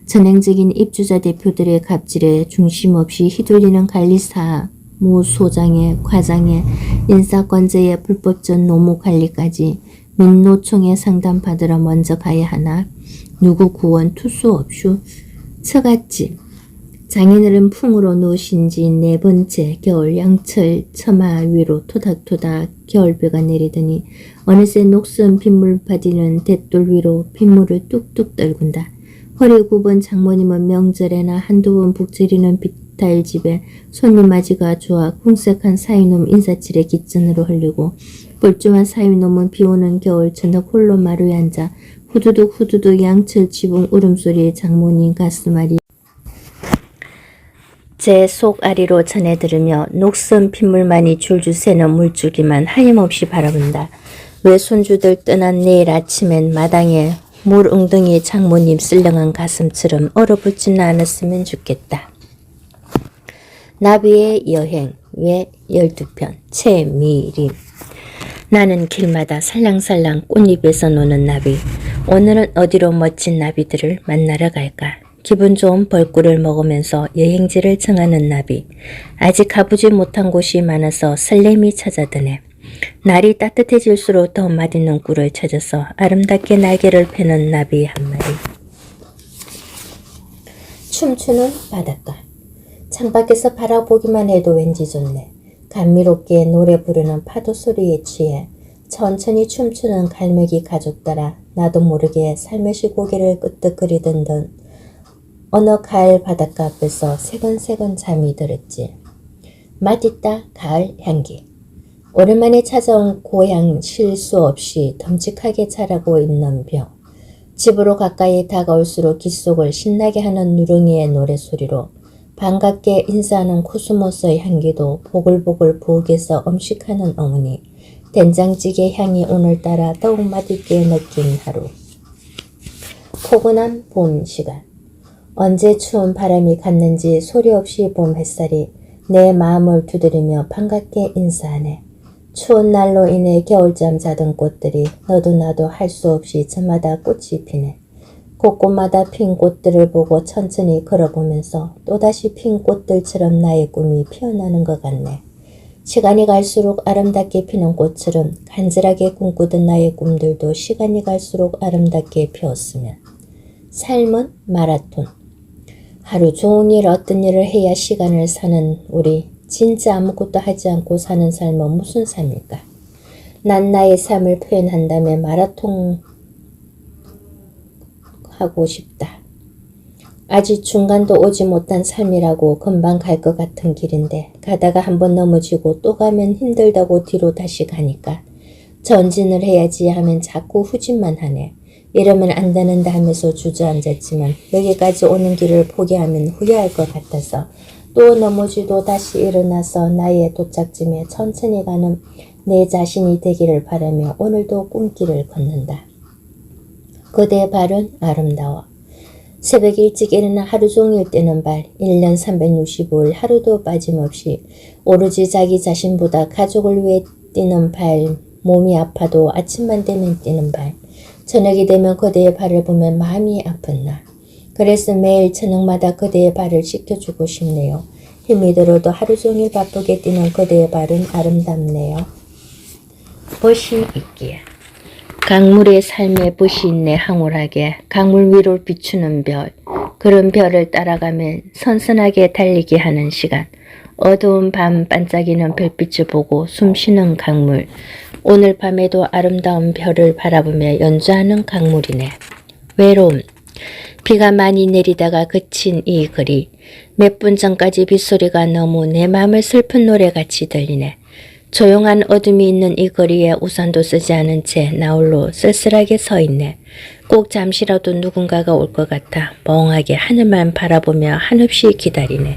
전행적인 입주자 대표들의 갑질에 중심 없이 휘둘리는 관리사무소장의 과장의 인사권자의 불법적 노무관리까지 민노총에 상담받으러 먼저 가야 하나 누구 구원 투수 없슈 처갓집 장인어른 풍으로 누우신 지 4번째 겨울 양철 처마 위로 토닥토닥 겨울비가 내리더니 어느새 녹슨 빗물 빠지는 대돌 위로 빗물을 뚝뚝 떨군다. 허리 굽은 장모님은 명절에나 한두 번 북지리는 비탈집에 손님 맞이가 좋아 궁색한 사위놈 인사칠에 깃전으로 흘리고 뻘쭘한 사위놈은 비오는 겨울 저녁 홀로 마루에 앉아 후두둑 후두둑 양철 지붕 울음소리에 장모님 가슴앓이 제 속아리로 전해 들으며 녹슨 핏물만이 줄줄 새는 물줄기만 하염없이 바라본다. 외손주들 떠난 내일 아침엔 마당에 물 웅덩이 장모님 쓸렁한 가슴처럼 얼어붙지는 않았으면 좋겠다. 나비의 여행 외 12편 최미림. 나는 길마다 살랑살랑 꽃잎에서 노는 나비. 오늘은 어디로 멋진 나비들을 만나러 갈까? 기분 좋은 벌꿀을 먹으면서 여행지를 정하는 나비. 아직 가보지 못한 곳이 많아서 설렘이 찾아드네. 날이 따뜻해질수록 더 맛있는 꿀을 찾아서 아름답게 날개를 펴는 나비 한 마리. 춤추는 바닷가. 창밖에서 바라보기만 해도 왠지 좋네. 감미롭게 노래 부르는 파도 소리에 취해 천천히 춤추는 갈매기 가족 따라 나도 모르게 살며시 고개를 끄덕거리던 듯 어느 가을 바닷가 앞에서 새건새건 잠이 들었지. 맛있다 가을 향기. 오랜만에 찾아온 고향 실수 없이 덤직하게 자라고 있는 벼. 집으로 가까이 다가올수록 귓속을 신나게 하는 누렁이의 노래소리로 반갑게 인사하는 코스모스의 향기도 보글보글 부엌에서 음식하는 어머니. 된장찌개 향이 오늘따라 더욱 맛있게 느낀 하루. 포근한 봄 시간. 언제 추운 바람이 갔는지 소리 없이 봄 햇살이 내 마음을 두드리며 반갑게 인사하네. 추운 날로 인해 겨울잠 자던 꽃들이 너도 나도 할 수 없이 저마다 꽃이 피네. 곳곳마다 핀 꽃들을 보고 천천히 걸어보면서 또다시 핀 꽃들처럼 나의 꿈이 피어나는 것 같네. 시간이 갈수록 아름답게 피는 꽃처럼 간절하게 꿈꾸던 나의 꿈들도 시간이 갈수록 아름답게 피었으면. 삶은 마라톤. 하루 종일 어떤 일을 해야 시간을 사는 우리. 진짜 아무것도 하지 않고 사는 삶은 무슨 삶일까? 난 나의 삶을 표현한다면 마라톤 하고 싶다. 아직 중간도 오지 못한 삶이라고 금방 갈 것 같은 길인데 가다가 한번 넘어지고 또 가면 힘들다고 뒤로 다시 가니까 전진을 해야지 하면 자꾸 후진만 하네. 이러면 안 되는다 하면서 주저앉았지만 여기까지 오는 길을 포기하면 후회할 것 같아서 또 넘어지도 다시 일어나서 나의 도착점에 천천히 가는 내 자신이 되기를 바라며 오늘도 꿈길을 걷는다. 그대의 발은 아름다워. 새벽 일찍 일어나 하루 종일 뛰는 발, 1년 365일 하루도 빠짐없이 오로지 자기 자신보다 가족을 위해 뛰는 발, 몸이 아파도 아침만 되면 뛰는 발, 저녁이 되면 그대의 발을 보면 마음이 아픈 나. 그래서 매일 저녁마다 그대의 발을 씻겨주고 싶네요. 힘이 들어도 하루 종일 바쁘게 뛰는 그대의 발은 아름답네요. 벗이 있기에. 강물의 삶에 벗이 있네 황홀하게 강물 위로 비추는 별. 그런 별을 따라가면 선선하게 달리게 하는 시간. 어두운 밤 반짝이는 별빛을 보고 숨쉬는 강물. 오늘 밤에도 아름다운 별을 바라보며 연주하는 강물이네. 외로움. 비가 많이 내리다가 그친 이 거리. 몇 분 전까지 빗소리가 너무 내 마음을 슬픈 노래같이 들리네. 조용한 어둠이 있는 이 거리에 우산도 쓰지 않은 채 나홀로 쓸쓸하게 서 있네. 꼭 잠시라도 누군가가 올 것 같아 멍하게 하늘만 바라보며 한없이 기다리네.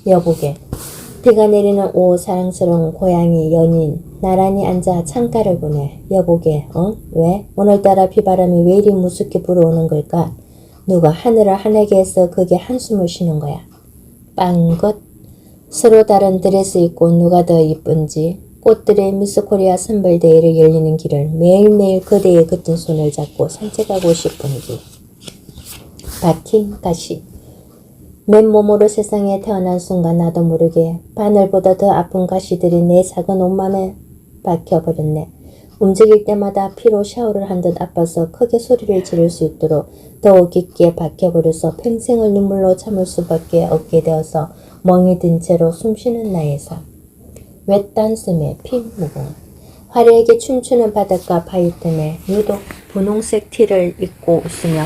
여보게. 비가 내리는 오후 사랑스러운 고양이 연인 나란히 앉아 창가를 보네. 여보게. 왜? 오늘따라 비바람이 왜 이리 무섭게 불어오는 걸까? 누가 하늘을 하늘게 해서 그게 한숨을 쉬는 거야. 빵긋. 서로 다른 드레스 입고 누가 더 이쁜지 꽃들의 미스코리아 선발대회를 열리는 길을 매일매일 그대의 긋은 손을 잡고 산책하고 싶은지. 박힌 가시. 맨몸으로 세상에 태어난 순간 나도 모르게 바늘보다 더 아픈 가시들이 내 작은 온몸에 박혀버렸네. 움직일 때마다 피로 샤워를 한 듯 아파서 크게 소리를 지를 수 있도록 더욱 깊게 박혀버려서 평생을 눈물로 참을 수밖에 없게 되어서 멍이 든 채로 숨쉬는 나의 삶. 외딴 숨에 핀 무궁. 화려하게 춤추는 바닷가 바위 틈에 유독 분홍색 티를 입고 웃으며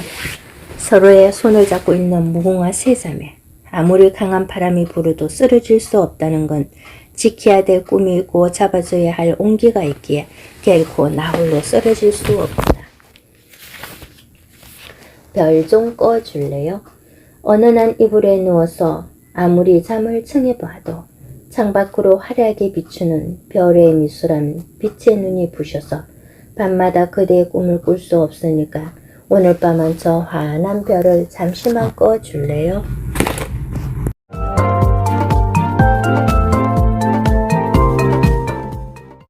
서로의 손을 잡고 있는 무궁화 세 자매. 아무리 강한 바람이 불어도 쓰러질 수 없다는 건 지켜야 될 꿈이 있고 잡아줘야 할 온기가 있기에 결코 나홀로 쓰러질 수 없다. 별 좀 꺼줄래요? 어느 날 이불에 누워서 아무리 잠을 청해봐도 창밖으로 화려하게 비추는 별의 미술한 빛의 눈이 부셔서 밤마다 그대의 꿈을 꿀 수 없으니까 오늘 밤은 저 환한 별을 잠시만 꺼줄래요?